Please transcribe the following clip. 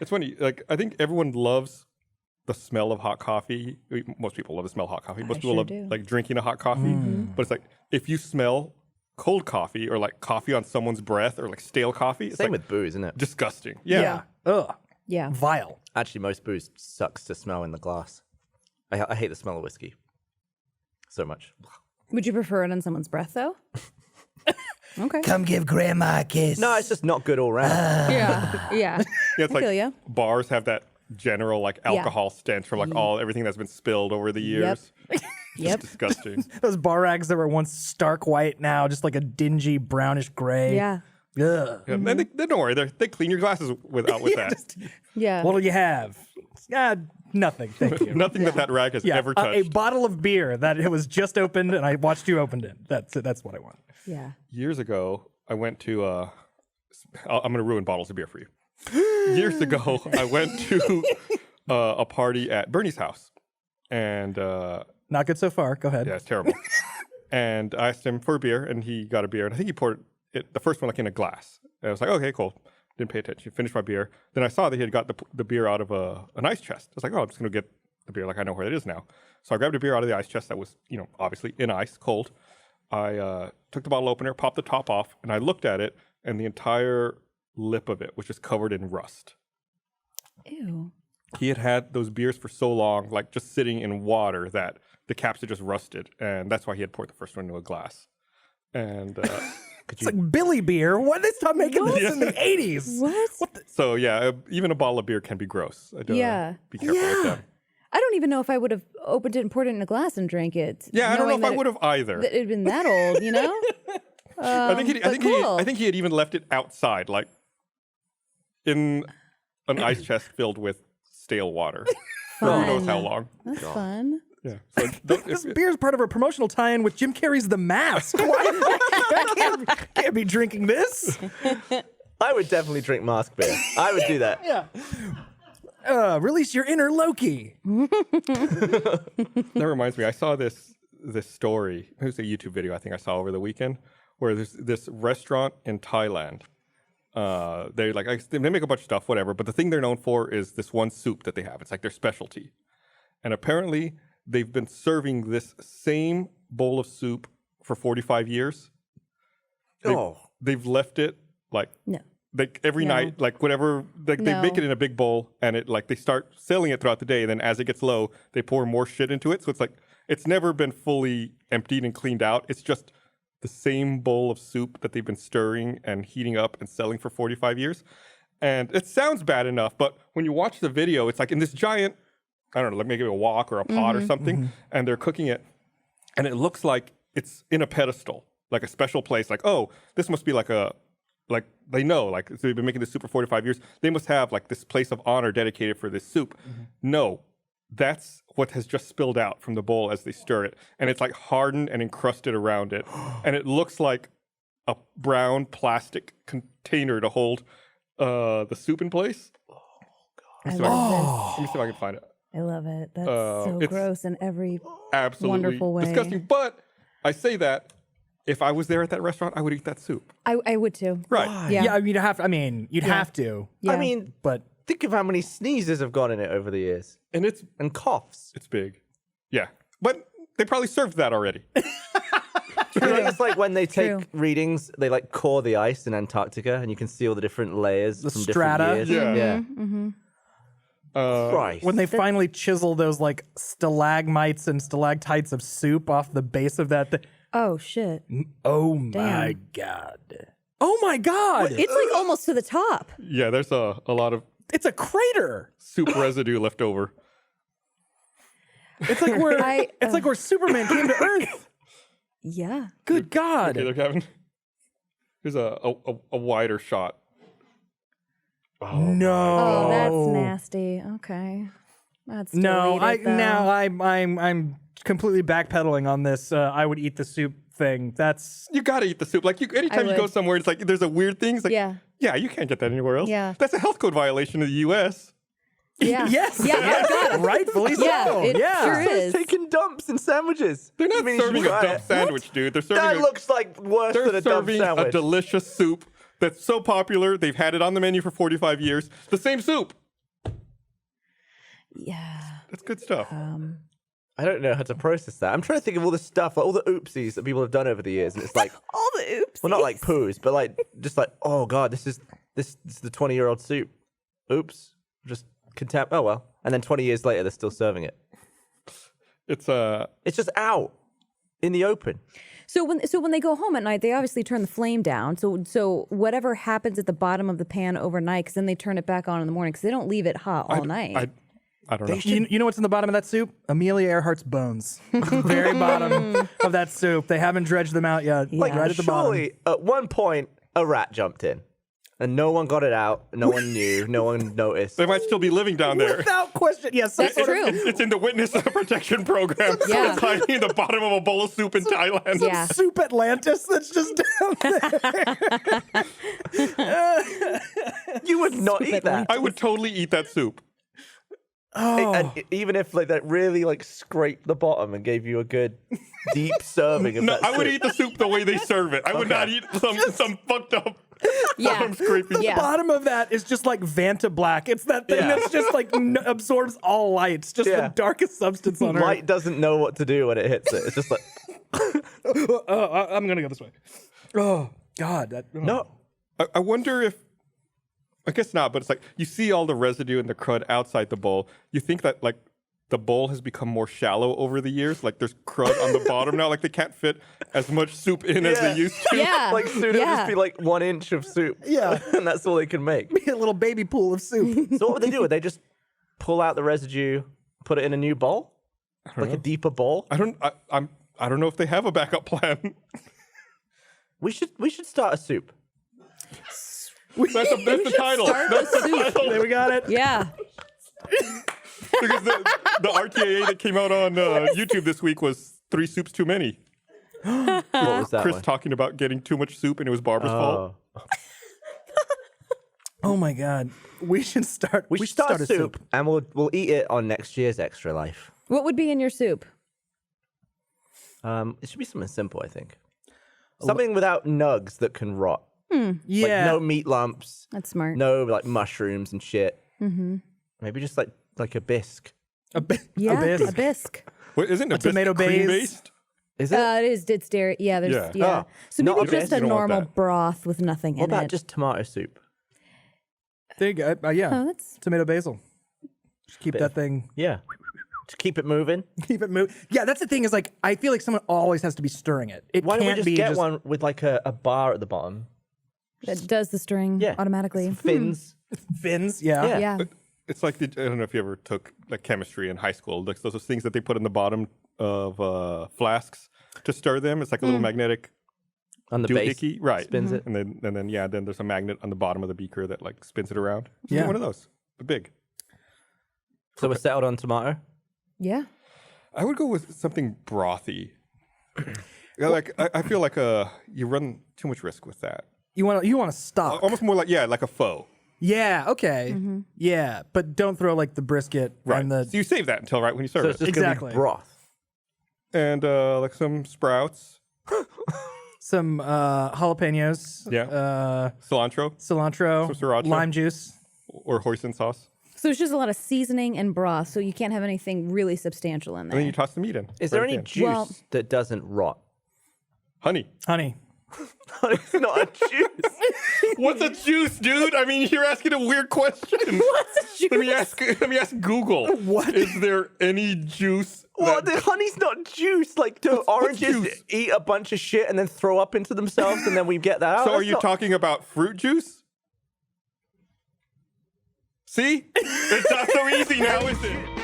It's funny. Like, I think everyone loves the smell of hot coffee. Most people love the smell of hot coffee. Most people love like drinking a hot coffee. But it's like if you smell cold coffee or like coffee on someone's breath or like stale coffee, it's Same like with booze, isn't it? disgusting. Yeah. Ugh. Yeah. Vile. Actually, most booze sucks to smell in the glass. I hate the smell of whiskey so much. Would you prefer it on someone's breath, though? Okay. Come give Grandma a kiss. No, it's just not good all round. Yeah. Yeah, it's I feel like ya. bars have that general like alcohol stench from like everything that's been spilled over the years. Yep. It's disgusting. Those bar rags that were once stark white, now just like a dingy brownish gray. Yeah. Ugh. Yeah, then they don't worry. They clean your glasses with that. Yeah. What'll you have? Nothing. Thank you. Nothing that rag has ever touched. A bottle of beer that it was just opened and I watched you open it. That's it. That's what I want. Yeah. Years ago, I went to I'm going to ruin bottles of beer for you. Years ago, I went to a party at Bernie's house. And Not good so far. Go ahead. yeah, it's terrible. And I asked him for a beer, and he got a beer. And I think he poured it, the first one like in a glass. And I was like, okay, cool. Didn't pay attention. Finished my beer. Then I saw that he had got the beer out of an ice chest. I was like, oh, I'm just going to get the beer. Like, I know where it is now. So I grabbed a beer out of the ice chest that was, obviously in ice, cold. I took the bottle opener, popped the top off, and I looked at it, and the entire lip of it was just covered in rust. Ew. He had those beers for so long, like just sitting in water, that the caps had just rusted, and that's why he had poured the first one into a glass. And It's like Billy beer. Why did they stop making this in the 80s? What? so yeah, even a bottle of beer can be gross. I don't Yeah. be careful with that. I don't even know if I would have opened it and poured it in a glass and drank it. Yeah, I don't know knowing if I that would have either. That it had been that old, you know? I think he had even left it outside, like in an ice chest filled with stale water. For who knows how long. That's fun. Yeah. So This beer's part of a promotional tie-in with Jim Carrey's The Mask. Why? I can't be drinking this. I would definitely drink mask beer. I would do that. Yeah. Release your inner Loki. That reminds me, I saw this story. It was a YouTube video I think I saw over the weekend where there's this restaurant in Thailand. They make a bunch of stuff, whatever, but the thing they're known for is this one soup that they have. It's like their specialty. And apparently they've been serving this same bowl of soup for 45 years. They've left it like every night, like whatever, they make it in a big bowl, and it like they start selling it throughout the day. And then as it gets low, they pour more shit into it. So it's like it's never been fully emptied and cleaned out. It's just the same bowl of soup that they've been stirring and heating up and selling for 45 years. And it sounds bad enough, but when you watch the video, it's like in this giant, I don't know, like maybe a wok or a pot or something, and they're cooking it, and it looks like it's in a pedestal, like a special place. Like, oh, this must be like they know, like so they've been making this soup for 45 years. They must have like this place of honor dedicated for this soup. No, that's what has just spilled out from the bowl as they stir it. And it's like hardened and encrusted around it. And it looks like a brown plastic container to hold the soup in place. I love Let me see if I can find it. this. I love it. That's so it's gross in every Absolutely wonderful way. disgusting. But I say that if I was there at that restaurant, I would eat that soup. I would too. Right. Yeah. Yeah, you'd have to. I mean, you'd have to. Yeah. I mean, But think of how many sneezes have gone in it over the years. And it's coughs. big. Yeah. But they probably served that already. It's like when they take True. readings, they like core the ice in Antarctica, and you can see all the different layers from strata. different years. Yeah. Yeah. Christ. when they finally chisel those like stalagmites and stalactites of soup off the base of that, Oh shit. oh my god! Oh my god! It's like almost to the top. Yeah, there's a lot of It's a crater. soup residue left over. It's like where it's like where Superman came to Earth. Yeah. Good God! Okay, there, Gavin. Here's a wider shot. No. Oh, that's nasty. Okay. That's No, delete it, though. I'm completely backpedaling on this. I would eat the soup thing. That's You gotta eat the soup. Like anytime you would. go somewhere, it's like there's a weird thing. It's like, Yeah. you can't get that anywhere else. Yeah. That's a health code violation in the U.S. Yeah. yes, Yeah, my God. rightfully Yeah, so. it yeah, sure is. taking dumps in sandwiches. They're not I mean, you serving should a try dump it. sandwich, dude. They're serving That looks like worse than they're a dump serving a sandwich. delicious soup that's so popular. They've had it on the menu for 45 years. The same soup. Yeah. That's good stuff. I don't know how to process that. I'm trying to think of all the stuff, like all the oopsies that people have done over the years, and it's like, All the oops. well, not like poos, but like just like, oh god, this is the 20-year-old soup. Oops, just contempt. Oh well, and then 20 years later, they're still serving it. It's just out in the open. So when they go home at night, they obviously turn the flame down. So whatever happens at the bottom of the pan overnight, because then they turn it back on in the morning, because they don't leave it hot all night. I don't know. You know what's in the bottom of that soup? Amelia Earhart's bones. Very bottom of that soup. They haven't dredged them out yet. Like, right at the bottom. Surely, at one point, a rat jumped in, and no one got it out. No one knew. No one noticed. They might still be living down there. Without question. Yes, That's true. It's in the witness protection program. Yeah. It's hiding in the bottom of a bowl of soup in Thailand. Yeah. Soup Atlantis that's just down there. You would not eat that. I would totally eat that soup. Oh. And even if like that really like scraped the bottom and gave you a good deep serving of No, that I would soup. eat the soup the way they serve it. I would not eat some fucked up Yeah. bottom scraping. Yeah. Bottom of that is just like Vanta Black. It's that thing Yeah. that's just like absorbs all light. It's just Yeah. the darkest substance on earth. Light doesn't know what to do when it hits it. It's just like I'm gonna go this way. Oh God! no. I wonder if, I guess not, but it's like you see all the residue and the crud outside the bowl. You think that like the bowl has become more shallow over the years. Like there's crud on the bottom now. Like they can't fit as much soup in as they used to. Yeah. Like soon it'll just be like 1 inch of soup. Yeah. And that's all they can make. A little baby pool of soup. So what would they do? Would they just pull out the residue, put it in a new bowl? Like a deeper bowl? I don't know if they have a backup plan. We should start a soup. That's the title. That's the title. There we got it. Yeah. Because the RTAA that came out on YouTube this week was 3 soups too many. What was that Chris one? talking about getting too much soup and it was Barbara's fault. Oh my God! We should start. We should start a soup, and we'll eat it on next year's Extra Life. What would be in your soup? It should be something simple, I think. Something without nugs that can rot. Yeah. Like no meat lumps, That's smart. no like mushrooms and shit. Mm-hmm. Maybe just like a bisque. Yeah, bisque. a bisque. Wait, isn't it tomato cream base. based? Is it? It is. It's dairy. Yeah, there's. Yeah. Yeah. Oh, So not maybe a just bisque. a You don't want normal that. broth with nothing What in about it. just tomato soup? There you go. Yeah. Oh, that's. Tomato basil. Just keep that thing. Yeah. To keep it moving. Keep it moving. Yeah, that's the thing. Is like I feel like someone always has to be stirring it. It Why don't we can't just be get one with like a bar at the bottom? That does the stirring Yeah. automatically. Fins. fins. Yeah. Yeah. Yeah. It's like I don't know if you ever took like chemistry in high school. Like those things that they put in the bottom of flasks to stir them. It's like a little magnetic On the base. doohickey, right? Spins it. and then then there's a magnet on the bottom of the beaker that like spins it around. Just Yeah. get one of those, but big. So we're settled on tomato? Yeah. I would go with something brothy. Yeah, like I feel like you run too much risk with that. You want to stop. Almost more like like a faux. Yeah. Okay. Yeah, but don't throw like the brisket Right. and the. So you save that until right when you serve So it. it's just Exactly. gonna be broth. And like some sprouts. Some jalapenos. Yeah. Cilantro Cilantro. Some sriracha. Lime juice. or hoisin sauce. So it's just a lot of seasoning and broth, so you can't have anything really substantial in And there. then you toss the meat in. Is there right any at the end. juice Well- that doesn't rot? Honey. Honey. It's not a juice. What's a juice, dude? I mean, you're asking a weird question. What's a juice? Let me ask Google. What? Is there any juice? Well, that- the honey's not juice. Like, do oranges juice? eat a bunch of shit and then throw up into themselves, and then we get that out? So are That's you not- talking about fruit juice? See? It's not so easy now, is it?